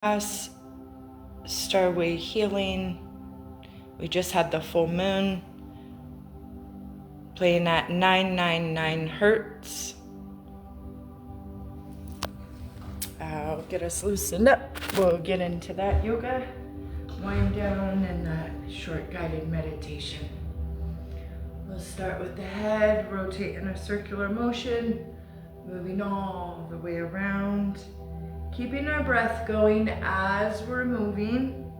Starway Healing. We just had the full moon playing at 999 hertz. I'll get us loosened up. We'll get into that yoga, wind down, and that short guided meditation. We'll start with the head, rotate in a circular motion, moving all the way around, keeping our breath going as we're moving.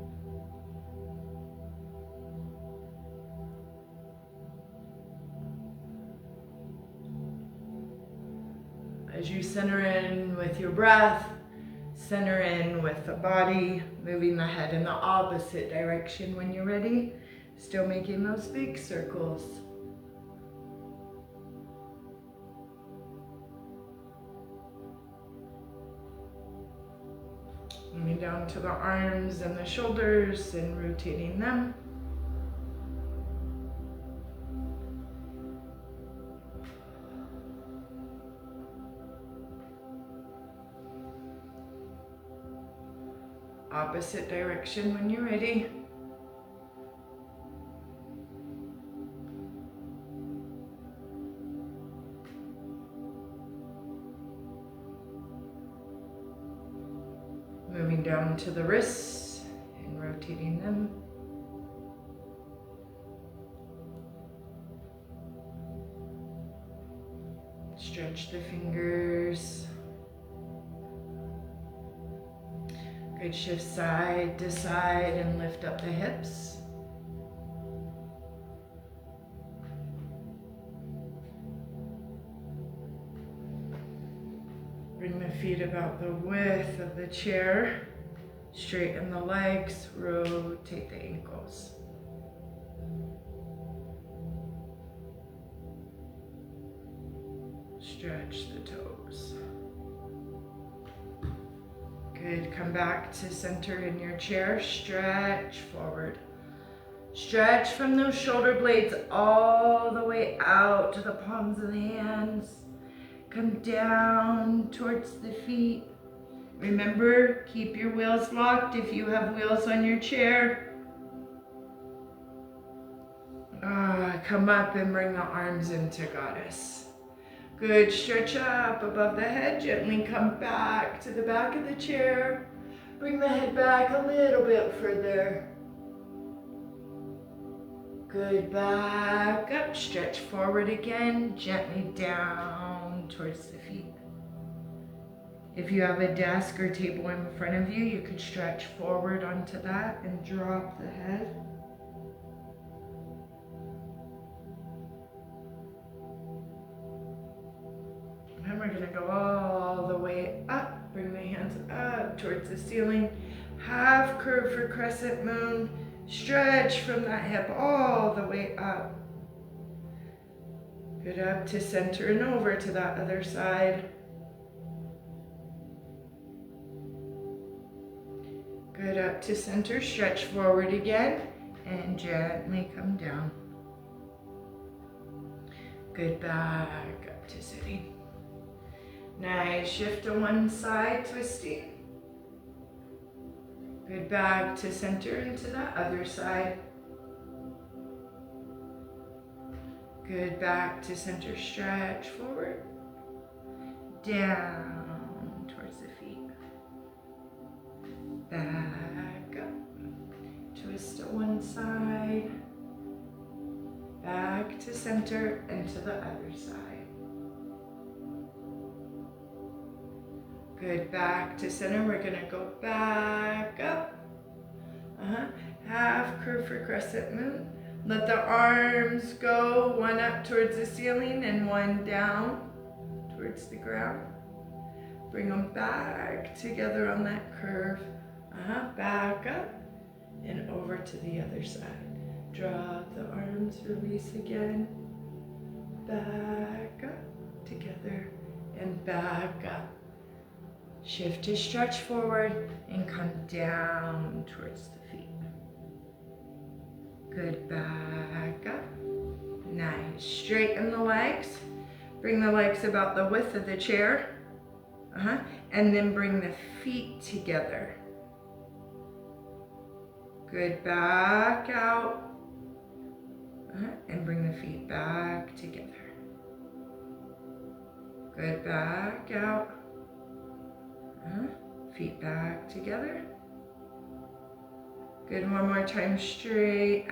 As you center in with your breath, center in with the body, moving the head in the opposite direction when you're ready. Still making those big circles. Moving down to the arms and the shoulders and rotating them. Opposite direction when you're ready. Moving down to the wrists and rotating them. Stretch the fingers. Good, shift side to side and lift up the hips. Bring the feet about the width of the chair. Straighten the legs, rotate the ankles. Stretch the toes. Good, come back to center in your chair, stretch forward. Stretch from those shoulder blades all the way out to the palms of the hands. Come down towards the feet. Remember, keep your wheels locked if you have wheels on your chair. Come up and bring the arms into goddess. Good, stretch up above the head, gently come back to the back of the chair. Bring the head back a little bit further. Good, back up, stretch forward again, gently down towards the feet. If you have a desk or table in front of you, you could stretch forward onto that and drop the head. And we're gonna go all the way up, bring the hands up towards the ceiling. Half curve for crescent moon. Stretch from that hip all the way up. Good, up to center and over to that other side. Good, up to center, stretch forward again, and gently come down. Good, back up to sitting. Nice, shift to one side, twisting. Good, back to center into the other side. Good, back to center, stretch forward. Down towards the feet. Back up. Twist to one side. Back to center and to the other side. Good, back to center. We're gonna go back up. Half curve for crescent moon. Let the arms go, one up towards the ceiling and one down towards the ground. Bring them back together on that curve. Back up and over to the other side. Drop the arms, release again. Back up, together, and back up. Shift to stretch forward and come down towards the feet. Good, back up. Nice, straighten the legs. Bring the legs about the width of the chair. And then bring the feet together. Good, back out. And bring the feet back together. Good, back out. Feet back together. Good, one more time, straight.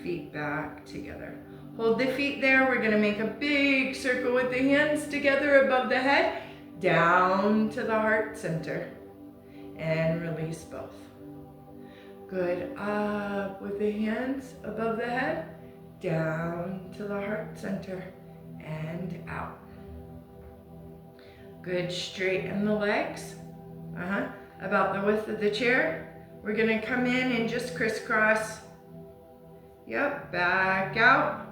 Feet back together. Hold the feet there. We're gonna make a big circle with the hands together above the head, down to the heart center. And release both. Good, up with the hands above the head, down to the heart center, and out. Good, straighten the legs, about the width of the chair. We're gonna come in and just crisscross. Yep, back out.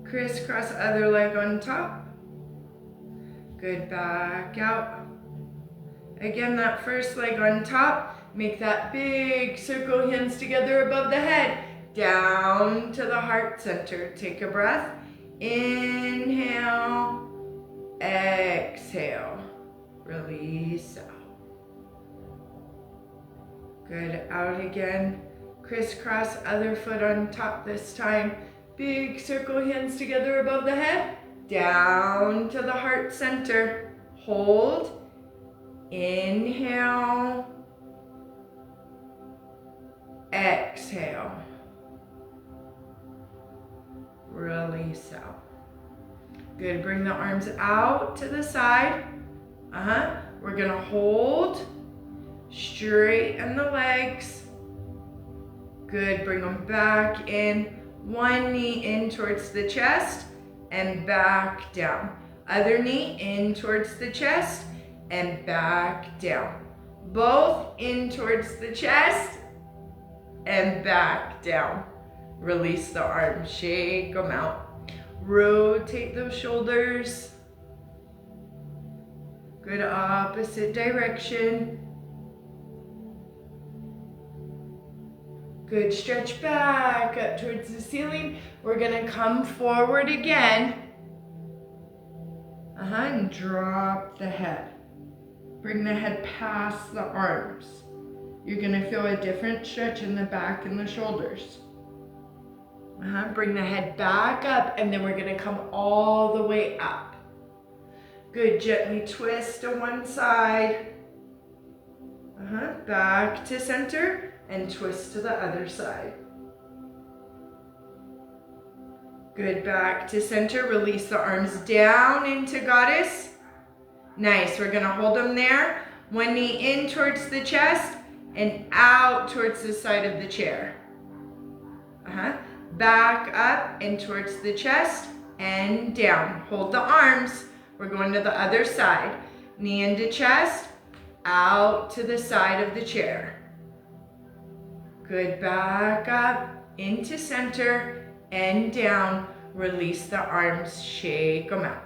Crisscross other leg on top. Good, back out. Again, that first leg on top. Make that big circle, hands together above the head, down to the heart center. Take a breath. Inhale, exhale, release out. Good, out again. Crisscross other foot on top this time. Big circle, hands together above the head, down to the heart center. Hold, inhale, exhale, release out. Good, bring the arms out to the side. We're gonna hold, straighten the legs. Good, bring them back in. One knee in towards the chest and back down. Other knee in towards the chest and back down. Both in towards the chest and back down. Release the arms, shake them out. Rotate those shoulders. Good, opposite direction. Good, stretch back up towards the ceiling. We're gonna come forward again. And drop the head. Bring the head past the arms. You're gonna feel a different stretch in the back and the shoulders. Bring the head back up, and then we're gonna come all the way up. Good, gently twist to one side. Back to center. And twist to the other side. Good, back to center. Release the arms down into goddess. Nice, we're gonna hold them there. One knee in towards the chest and out towards the side of the chair. Back up and towards the chest and down. Hold the arms. We're going to the other side. Knee into chest, out to the side of the chair. Good, back up into center and down. Release the arms, shake them out.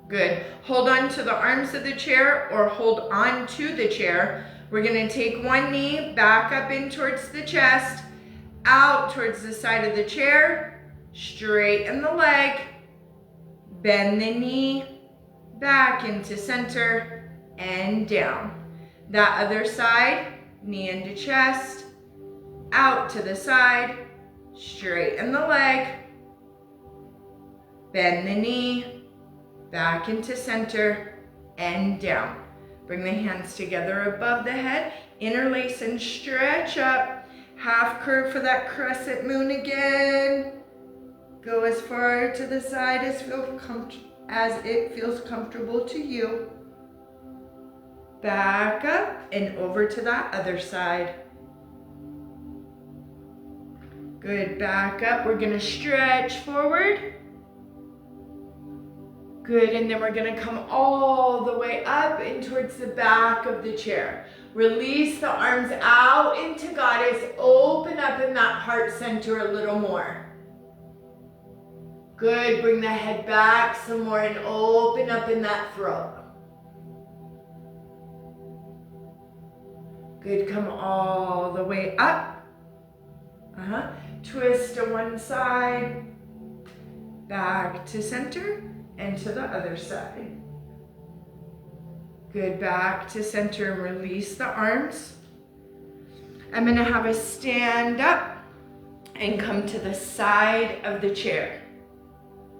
Good, hold on to the arms of the chair or hold on to the chair. We're gonna take one knee back up in towards the chest, out towards the side of the chair, straighten the leg, bend the knee, back into center and down. That other side, knee into chest, out to the side, straighten the leg, bend the knee, back into center and down. Bring the hands together above the head, interlace and stretch up. Half curve for that crescent moon again. Go as far to the side as it feels comfortable to you. Back up and over to that other side. Good, back up. We're gonna stretch forward. Good, and then we're gonna come all the way up and towards the back of the chair. Release the arms out into goddess. Open up in that heart center a little more. Good, bring the head back some more and open up in that throat. Good, come all the way up. Twist to one side, back to center, and to the other side. Good, back to center and release the arms. I'm gonna have us stand up and come to the side of the chair.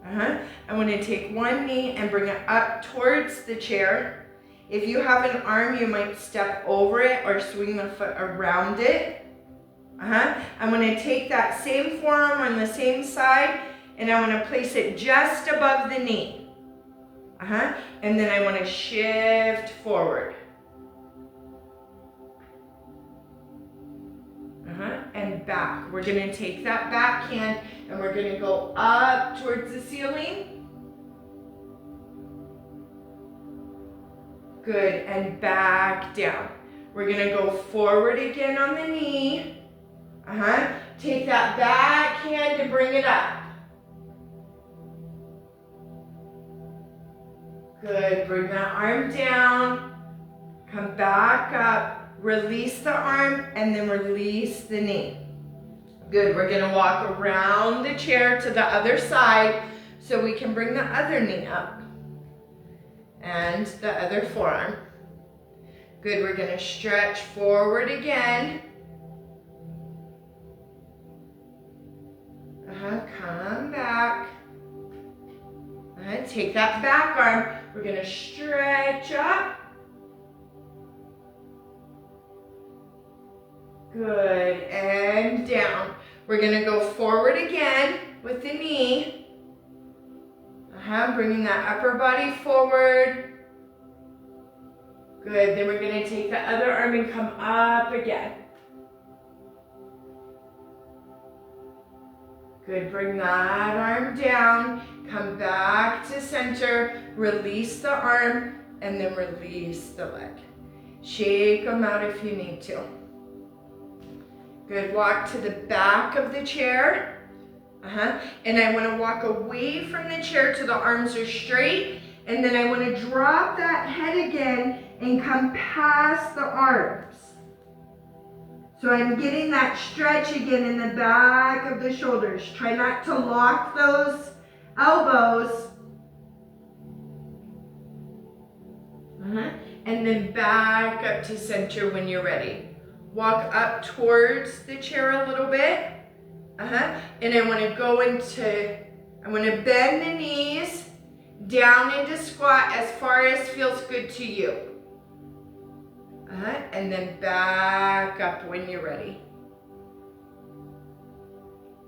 I'm gonna take one knee and bring it up towards the chair. If you have an arm, you might step over it or swing the foot around it. I'm gonna take that same forearm on the same side and I wanna place it just above the knee. And then I wanna shift forward. And back. We're gonna take that back hand and we're gonna go up towards the ceiling. Good, and back down. We're gonna go forward again on the knee. Take that back hand and bring it up. Good, bring that arm down. Come back up. Release the arm and then release the knee. Good, we're gonna walk around the chair to the other side so we can bring the other knee up. And the other forearm. Good, we're gonna stretch forward again. Come back. Take that back arm. We're gonna stretch up. Good, and down. We're gonna go forward again with the knee. Bringing that upper body forward. Good, then we're gonna take the other arm and come up again. Good, bring that arm down. Come back to center. Release the arm and then release the leg. Shake them out if you need to. Good, walk to the back of the chair. And I wanna walk away from the chair till the arms are straight. And then I wanna drop that head again and come past the arms. So I'm getting that stretch again in the back of the shoulders. Try not to lock those elbows. And then back up to center when you're ready. Walk up towards the chair a little bit. And I want to go into, I want to bend the knees down into squat as far as feels good to you. And then back up when you're ready.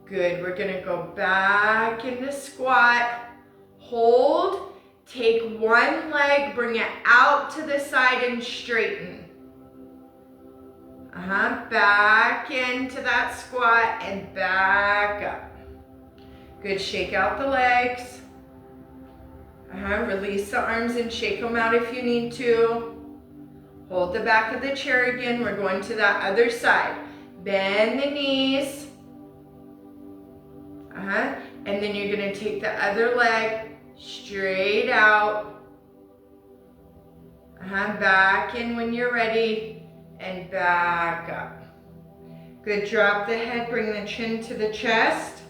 Good, we're gonna go back into squat. Hold, take one leg, bring it out to the side and straighten. Back into that squat and back up. Good, shake out the legs. Release the arms and shake them out if you need to. Hold the back of the chair again. We're going to that other side. Bend the knees. And then you're gonna take the other leg straight out. Back in when you're ready. And back up. Good, drop the head, bring the chin to the chest.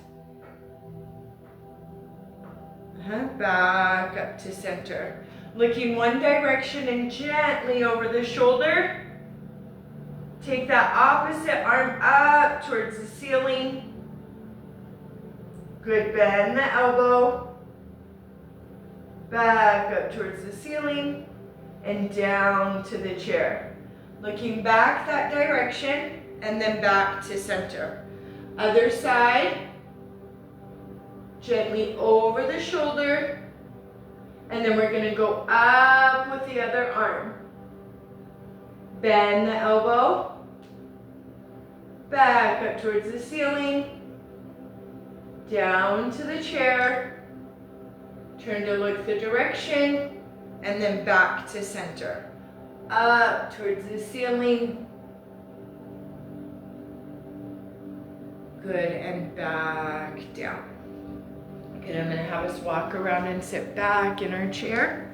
Back up to center. Looking one direction and gently over the shoulder. Take that opposite arm up towards the ceiling. Good, bend the elbow. Back up towards the ceiling and down to the chair. Looking back that direction and then back to center. Other side. Gently over the shoulder. And then we're gonna go up with the other arm. Bend the elbow. Back up towards the ceiling. Down to the chair. Turn to look the direction. And then back to center. Up towards the ceiling. Good, and back down. Good, I'm gonna have us walk around and sit back in our chair.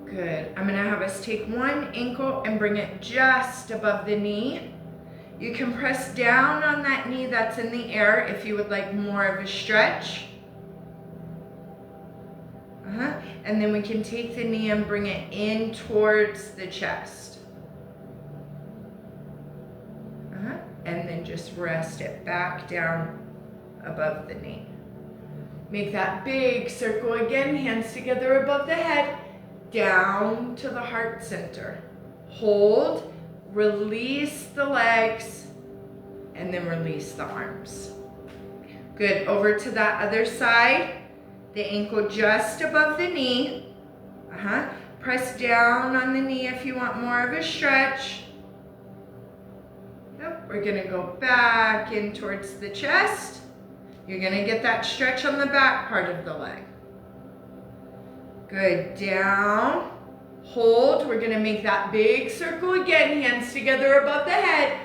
Good, I'm gonna have us take one ankle and bring it just above the knee. You can press down on that knee that's in the air if you would like more of a stretch. And then we can take the knee and bring it in towards the chest. And then just rest it back down above the knee. Make that big circle again, hands together above the head, down to the heart center. Hold, release the legs, and then release the arms. Good, over to that other side. The ankle just above the knee. Press down on the knee if you want more of a stretch. Yep. We're gonna go back in towards the chest. You're gonna get that stretch on the back part of the leg. Good, down, hold. We're gonna make that big circle again, hands together above the head,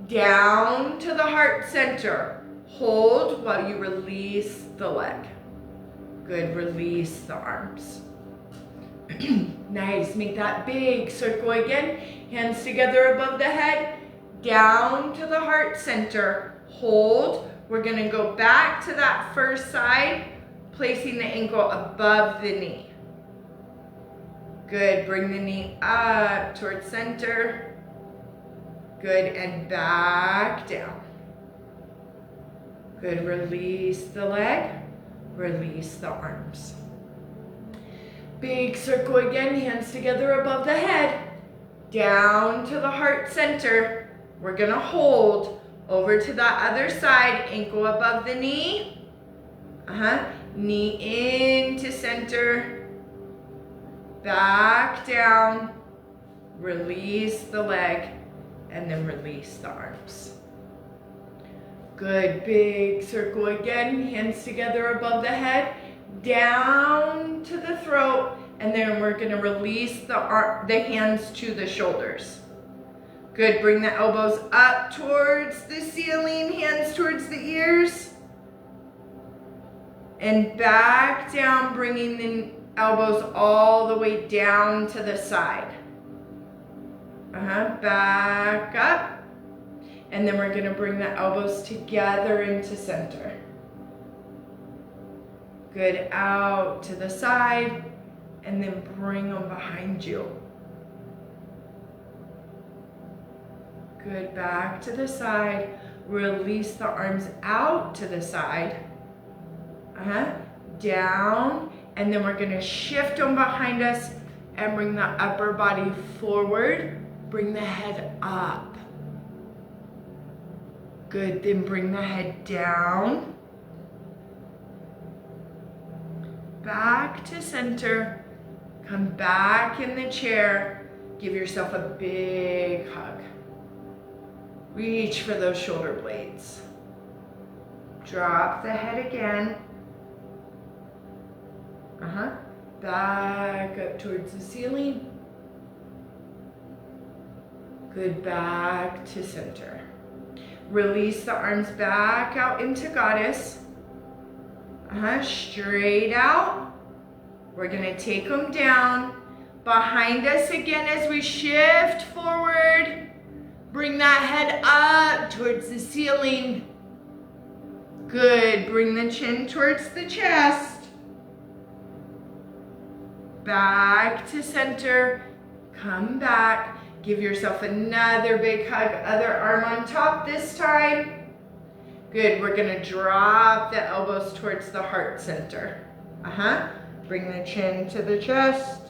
down to the heart center. Hold while you release the leg. Good, release the arms. Nice, make that big circle again, hands together above the head, down to the heart center. Hold, we're gonna go back to that first side, placing the ankle above the knee. Good, bring the knee up towards center. Good, and back down. Good, release the leg, release the arms. Big circle again, hands together above the head, down to the heart center. We're gonna hold over to that other side, ankle above the knee. Knee into center, back down, release the leg, and then release the arms. Good, big circle again, hands together above the head, down to the throat, and then we're gonna release the hands to the shoulders. Good, bring the elbows up towards the ceiling, hands towards the ears. And back down, bringing the elbows all the way down to the side. Back up. And then we're gonna bring the elbows together into center. Good, out to the side, and then bring them behind you. Good, back to the side. Release the arms out to the side. Down, and then we're gonna shift them behind us and bring the upper body forward. Bring the head up. Good, then bring the head down. Back to center. Come back in the chair. Give yourself a big hug. Reach for those shoulder blades. Drop the head again. Back up towards the ceiling. Good, back to center. Release the arms back out into goddess. Straight out. We're gonna take them down. Behind us again as we shift forward. Bring that head up towards the ceiling. Good, bring the chin towards the chest. Back to center, come back. Give yourself another big hug, other arm on top this time. Good, we're gonna drop the elbows towards the heart center. Bring the chin to the chest.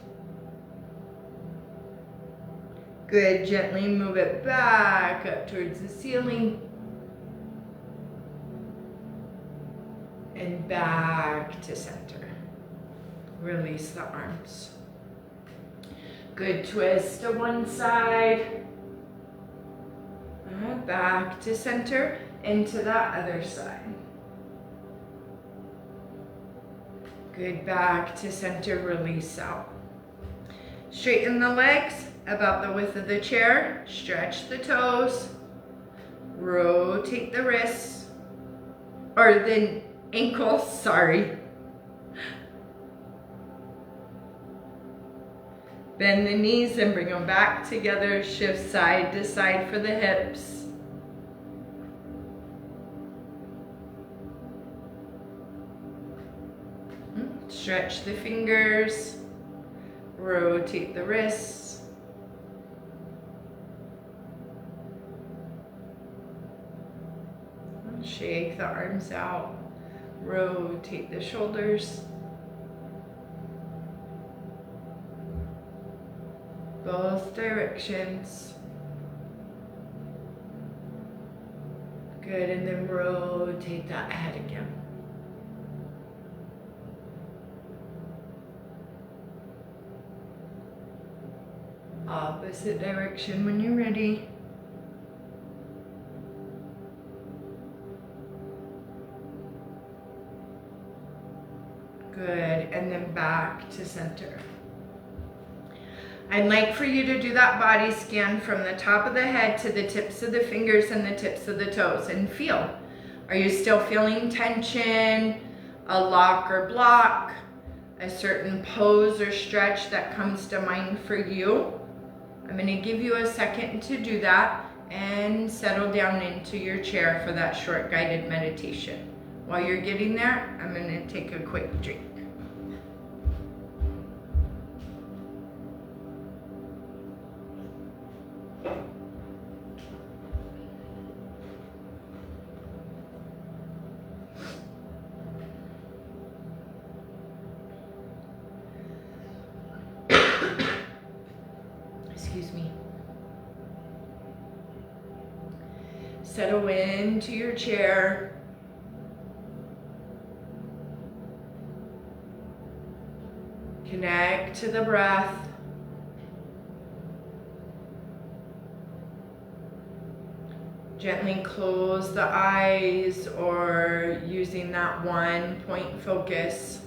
Good, gently move it back up towards the ceiling. And back to center. Release the arms. Good, twist to one side. Back to center, into that other side. Good, back to center, release out. Straighten the legs about the width of the chair. Stretch the toes. Rotate the wrists, or the ankles, sorry. Bend the knees and bring them back together. Shift side to side for the hips. Stretch the fingers, rotate the wrists. Shake the arms out, rotate the shoulders. Both directions. Good, and then rotate that head again. Opposite direction when you're ready. Good, and then back to center. I'd like for you to do that body scan from the top of the head to the tips of the fingers and the tips of the toes and feel. Are you still feeling tension, a lock or block, a certain pose or stretch that comes to mind for you? I'm going to give you a second to do that and settle down into your chair for that short guided meditation. While you're getting there, I'm going to take a quick drink. Excuse me. Settle into your chair. Connect to the breath. Gently close the eyes or using that one point focus.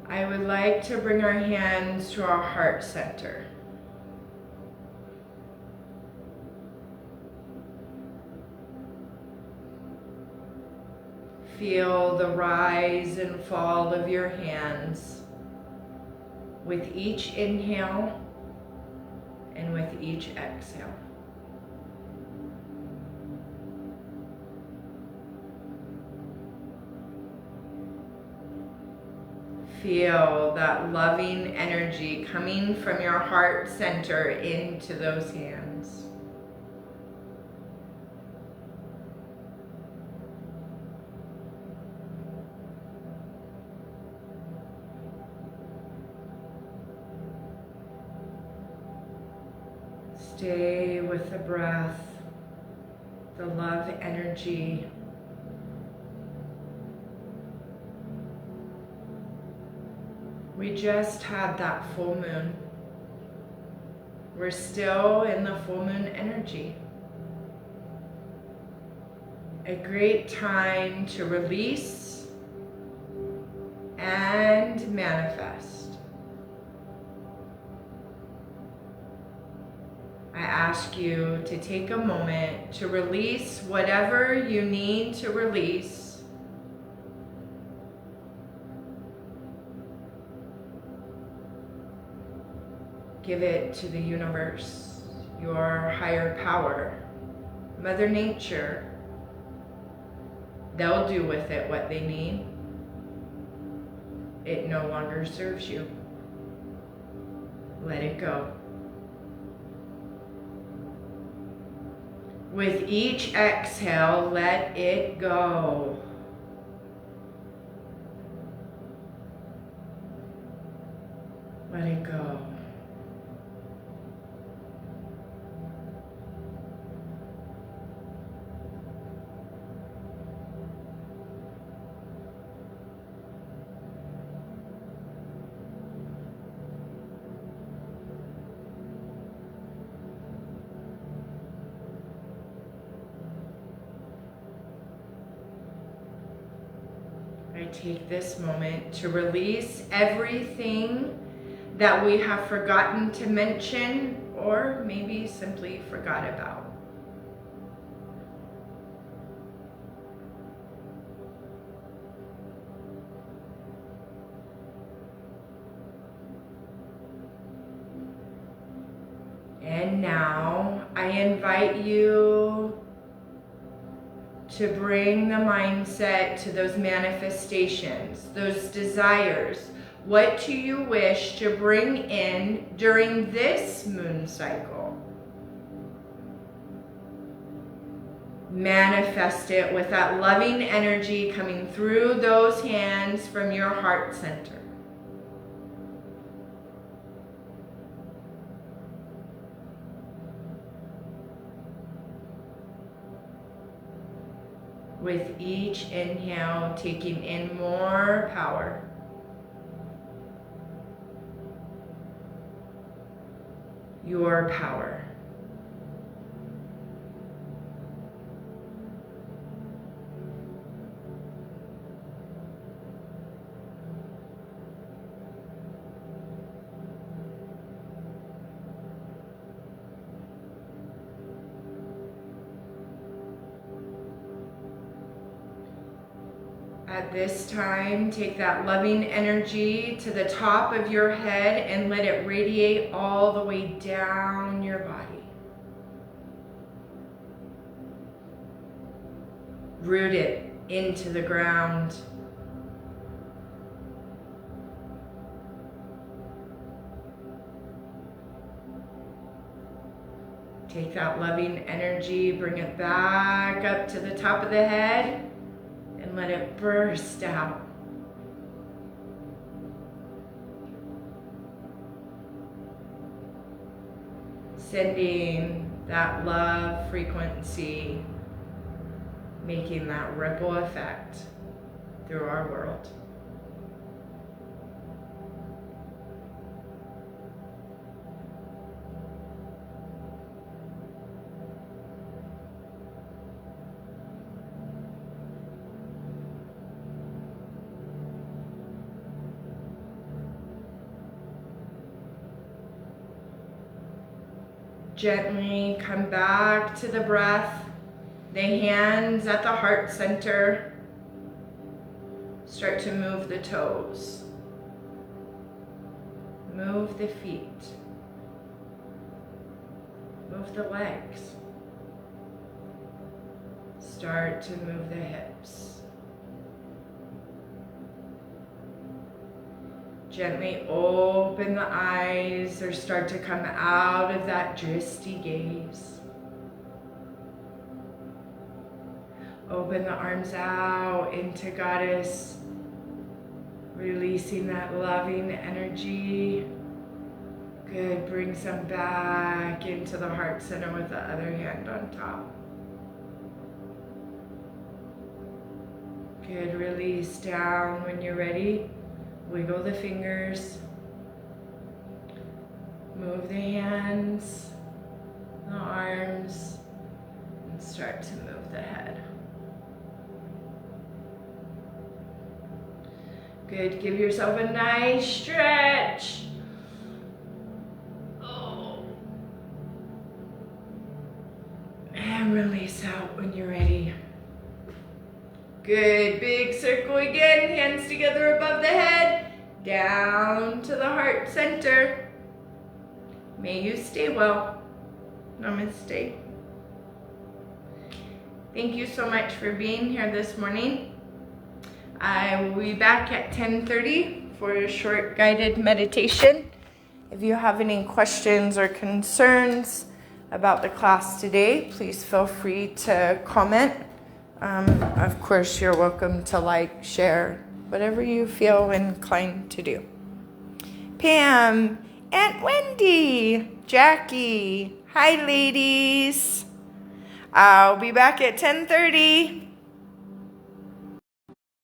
I would like to bring our hands to our heart center. Feel the rise and fall of your hands with each inhale and with each exhale. Feel that loving energy coming from your heart center into those hands. Stay with the breath, the love energy. We just had that full moon. We're still in the full moon energy. A great time to release and manifest. I ask you to take a moment to release whatever you need to release. Give it to the universe, your higher power, Mother Nature. They'll do with it what they need. It no longer serves you. Let it go. With each exhale, let it go. Let it go. I take this moment to release everything that we have forgotten to mention or maybe simply forgot about. And now I invite you to bring the mindset to those manifestations, those desires. What do you wish to bring in during this moon cycle? Manifest it with that loving energy coming through those hands from your heart center. With each inhale, taking in more power. Your power. At this time, take that loving energy to the top of your head and let it radiate all the way down your body. Root it into the ground. Take that loving energy, bring it back up to the top of the head, and let it burst out. Sending that love frequency, making that ripple effect through our world. Gently come back to the breath, the hands at the heart center. Start to move the toes. Move the feet. Move the legs. Start to move the hips. Gently open the eyes or start to come out of that drishti gaze. Open the arms out into Goddess, releasing that loving energy. Good, bring some back into the heart center with the other hand on top. Good, release down when you're ready. Wiggle the fingers, move the hands, the arms, and start to move the head. Good, give yourself a nice stretch. Oh. And release out when you're ready. Good, big circle again, hands together above the head, down to the heart center. May you stay well. Namaste. Thank you so much for being here this morning. I will be back at 10:30 for a short guided meditation. If you have any questions or concerns about the class today, please feel free to comment. Of course, you're welcome to like, share, whatever you feel inclined to do. Pam, Aunt Wendy, Jackie, hi ladies. I'll be back at 10:30.